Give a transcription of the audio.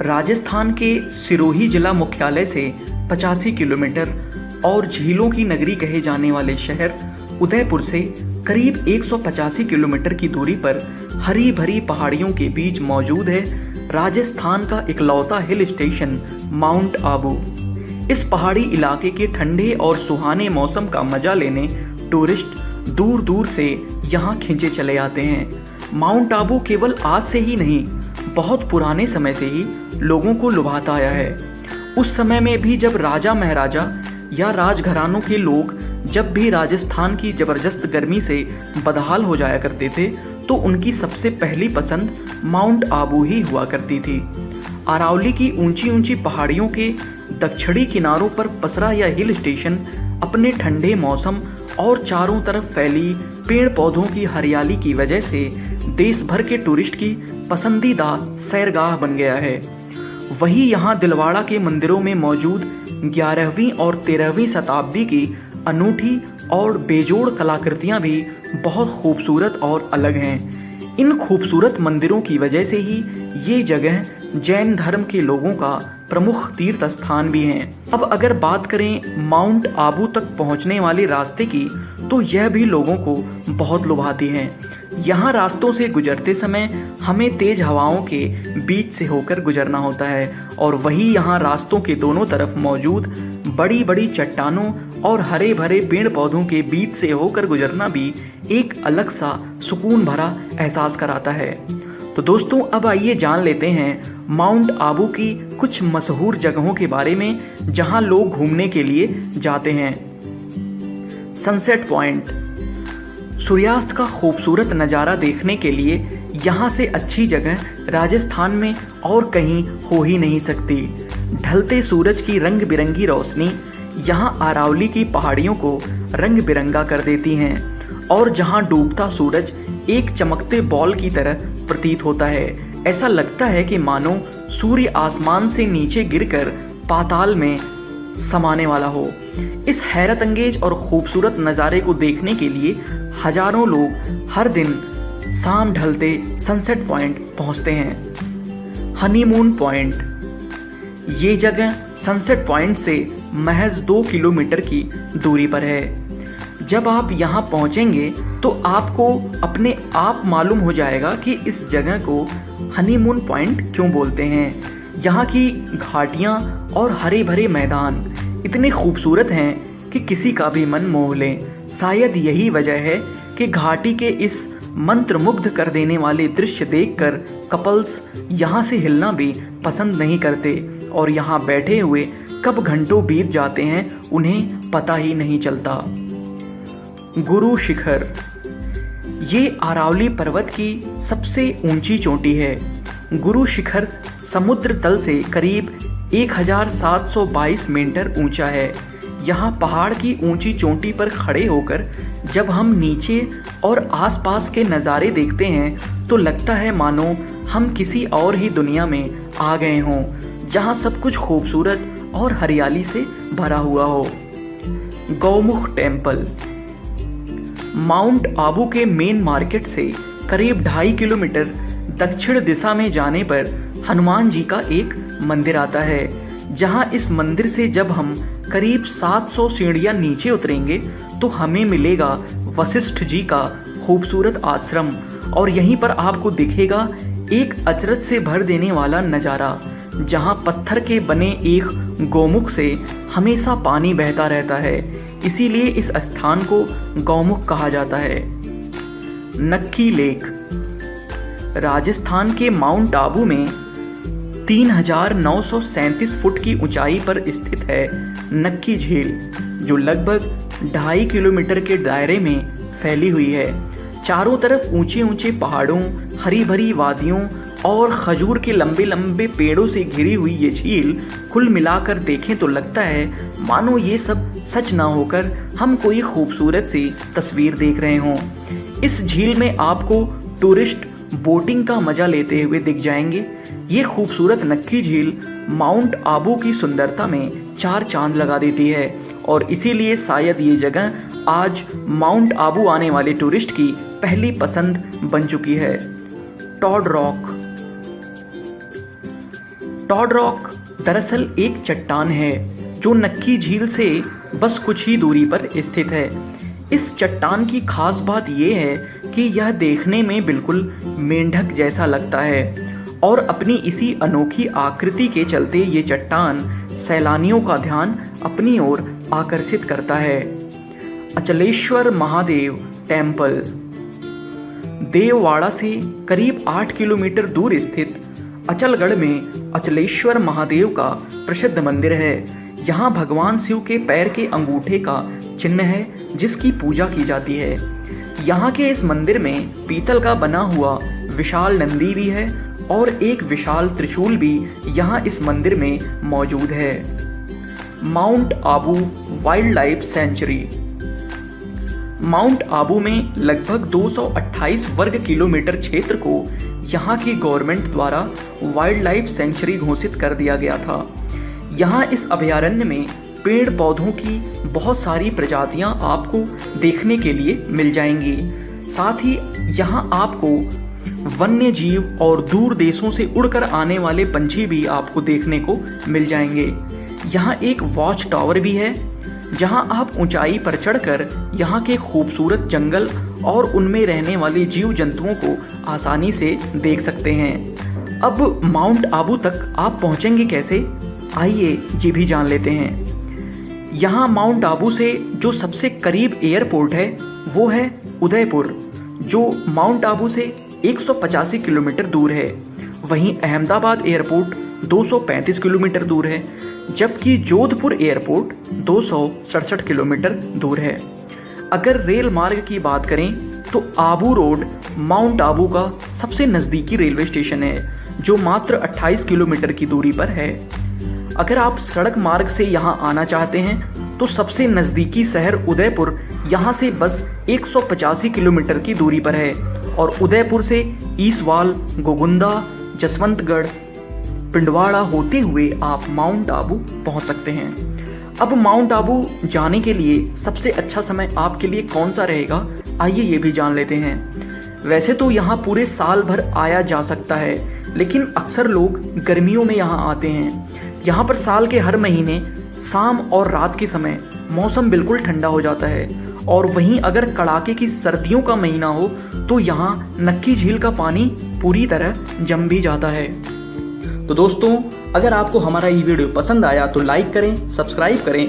राजस्थान के सिरोही जिला मुख्यालय से 85 किलोमीटर और झीलों की नगरी कहे जाने वाले शहर उदयपुर से करीब 185 किलोमीटर की दूरी पर हरी भरी पहाड़ियों के बीच मौजूद है राजस्थान का इकलौता हिल स्टेशन माउंट आबू। इस पहाड़ी इलाके के ठंडे और सुहाने मौसम का मजा लेने टूरिस्ट दूर दूर से यहाँ खिंचे चले आते हैं। माउंट आबू केवल आज से ही नहीं, बहुत पुराने समय से ही लोगों को लुभाता आया है। उस समय में भी जब राजा महाराजा या राजघरानों के लोग जब भी राजस्थान की ज़बरदस्त गर्मी से बदहाल हो जाया करते थे तो उनकी सबसे पहली पसंद माउंट आबू ही हुआ करती थी। अरावली की ऊंची ऊंची पहाड़ियों के दक्षिणी किनारों पर पसरा यह हिल स्टेशन अपने ठंडे मौसम और चारों तरफ फैली पेड़ पौधों की हरियाली की वजह से देश भर के टूरिस्ट की पसंदीदा सैरगाह बन गया है। वहीं यहाँ दिलवाड़ा के मंदिरों में मौजूद 11वीं और 13वीं शताब्दी की अनूठी और बेजोड़ कलाकृतियाँ भी बहुत खूबसूरत और अलग हैं। इन खूबसूरत मंदिरों की वजह से ही ये जगह जैन धर्म के लोगों का प्रमुख तीर्थ स्थान भी हैं। अब अगर बात करें माउंट आबू तक पहुंचने वाले रास्ते की तो यह भी लोगों को बहुत लुभाती हैं। यहाँ रास्तों से गुजरते समय हमें तेज हवाओं के बीच से होकर गुजरना होता है और वही यहाँ रास्तों के दोनों तरफ मौजूद बड़ी बड़ी चट्टानों और हरे भरे पेड़ पौधों के बीच से होकर गुजरना भी एक अलग सा सुकून भरा एहसास कराता है। तो दोस्तों अब आइए जान लेते हैं माउंट आबू की कुछ मशहूर जगहों के बारे में जहां लोग घूमने के लिए जाते हैं। सनसेट पॉइंट, सूर्यास्त का खूबसूरत नज़ारा देखने के लिए यहाँ से अच्छी जगह राजस्थान में और कहीं हो ही नहीं सकती। ढलते सूरज की रंग बिरंगी रोशनी यहाँ अरावली की पहाड़ियों को रंग बिरंगा कर देती हैं और जहाँ डूबता सूरज एक चमकते बॉल की तरह प्रतीत होता है। ऐसा लगता है कि मानो सूर्य आसमान से नीचे गिरकर पाताल में समाने वाला हो। इस हैरत अंगेज और खूबसूरत नज़ारे को देखने के लिए हजारों लोग हर दिन शाम ढलते सनसेट पॉइंट पहुंचते हैं। हनीमून पॉइंट, ये जगह सनसेट पॉइंट से महज 2 किलोमीटर की दूरी पर है। जब आप यहाँ पहुँचेंगे तो आपको अपने आप मालूम हो जाएगा कि इस जगह को हनीमून पॉइंट क्यों बोलते हैं। यहाँ की घाटियाँ और हरे भरे मैदान इतने खूबसूरत हैं कि किसी का भी मन मोह लें। शायद यही वजह है कि घाटी के इस मंत्रमुग्ध कर देने वाले दृश्य देखकर कपल्स यहाँ से हिलना भी पसंद नहीं करते और यहाँ बैठे हुए कब घंटों बीत जाते हैं उन्हें पता ही नहीं चलता। गुरु शिखर, ये अरावली पर्वत की सबसे ऊंची चोटी है। गुरु शिखर समुद्र तल से करीब 1722 मीटर ऊंचा है। यहाँ पहाड़ की ऊंची चोटी पर खड़े होकर जब हम नीचे और आसपास के नज़ारे देखते हैं तो लगता है मानो हम किसी और ही दुनिया में आ गए हों, जहाँ सब कुछ खूबसूरत और हरियाली से भरा हुआ हो। गौमुख टेम्पल, माउंट आबू के मेन मार्केट से करीब 2.5 किलोमीटर दक्षिण दिशा में जाने पर हनुमान जी का एक मंदिर आता है, जहां इस मंदिर से जब हम करीब 700 सीढ़ियां नीचे उतरेंगे तो हमें मिलेगा वशिष्ठ जी का खूबसूरत आश्रम और यहीं पर आपको दिखेगा एक अचरज से भर देने वाला नज़ारा, जहां पत्थर के बने एक गौमुख से हमेशा पानी बहता रहता है। इसीलिए इस स्थान को गौमुख कहा जाता है। नक्की लेक, राजस्थान के माउंट आबू में 3937 फुट की ऊंचाई पर स्थित है नक्की झील, जो लगभग 2.5 किलोमीटर के दायरे में फैली हुई है। चारों तरफ ऊंचे ऊंचे पहाड़ों, हरी भरी वादियों और खजूर के लंबे लंबे पेड़ों से घिरी हुई ये झील कुल मिलाकर देखें तो लगता है मानो ये सब सच ना होकर हम कोई खूबसूरत सी तस्वीर देख रहे हों। इस झील में आपको टूरिस्ट बोटिंग का मजा लेते हुए दिख जाएंगे। ये खूबसूरत नक्की झील माउंट आबू की सुंदरता में 4 चांद लगा देती है और इसीलिए शायद ये जगह आज माउंट आबू आने वाले टूरिस्ट की पहली पसंद बन चुकी है। टॉड रॉक, टॉड रॉक दरअसल एक चट्टान है जो नक्की झील से बस कुछ ही दूरी पर स्थित है। इस चट्टान की खास बात यह है कि यह देखने में बिल्कुल मेंढक जैसा लगता है और अपनी इसी अनोखी आकृति के चलते ये चट्टान सैलानियों का ध्यान अपनी ओर आकर्षित करता है। अचलेश्वर महादेव टेम्पल देववाड़ा से करीब 8 किलोमीटर दूर स्थित अचलगढ़ में अचलेश्वर महादेव का प्रसिद्ध मंदिर है। यहाँ भगवान शिव के पैर के अंगूठे का चिन्ह है जिसकी पूजा की जाती है। यहाँ के इस मंदिर में पीतल का बना हुआ विशाल नंदी भी है और एक विशाल त्रिशूल भी यहाँ इस मंदिर में मौजूद है। Mount Abu wild life sanctuary mount Abu में लगभग 228 वर्ग किलोमीटर क्षेत्र को यहाँ की गवर्नमेंट द्वारा वाइल्ड लाइफ सेंचुरी घोषित कर दिया गया था। यहाँ इस अभयारण्य में पेड़ पौधों की बहुत सारी प्रजातियाँ आपको देखने के लिए मिल जाएंगी। साथ ही यहाँ आपको वन्य जीव और दूर देशों से उड़कर आने वाले पंछी भी आपको देखने को मिल जाएंगे। यहाँ एक वॉच टावर भी है जहाँ आप ऊंचाई पर चढ़कर यहाँ के खूबसूरत जंगल और उनमें रहने वाले जीव जंतुओं को आसानी से देख सकते हैं। अब माउंट आबू तक आप पहुँचेंगे कैसे, आइए ये भी जान लेते हैं। यहाँ माउंट आबू से जो सबसे करीब एयरपोर्ट है वो है उदयपुर, जो माउंट आबू से 185 किलोमीटर दूर है। वहीं अहमदाबाद एयरपोर्ट 235 किलोमीटर दूर है, जबकि जोधपुर एयरपोर्ट 267 किलोमीटर दूर है। अगर रेल मार्ग की बात करें तो आबू रोड माउंट आबू का सबसे नज़दीकी रेलवे स्टेशन है जो मात्र 28 किलोमीटर की दूरी पर है। अगर आप सड़क मार्ग से यहाँ आना चाहते हैं तो सबसे नज़दीकी शहर उदयपुर यहाँ से बस 185 किलोमीटर की दूरी पर है और उदयपुर से ईसवाल, गोगुंदा, जसवंतगढ़, पिंडवाड़ा होते हुए आप माउंट आबू पहुंच सकते हैं। अब माउंट आबू जाने के लिए सबसे अच्छा समय आपके लिए कौन सा रहेगा, आइए ये भी जान लेते हैं। वैसे तो यहाँ पूरे साल भर आया जा सकता है, लेकिन अक्सर लोग गर्मियों में यहाँ आते हैं। यहाँ पर साल के हर महीने शाम और रात के समय मौसम बिल्कुल ठंडा हो जाता है और वहीं अगर कड़ाके की सर्दियों का महीना हो तो यहाँ नक्की झील का पानी पूरी तरह जम भी जाता है। तो दोस्तों, अगर आपको हमारा ये वीडियो पसंद आया तो लाइक करें, सब्सक्राइब करें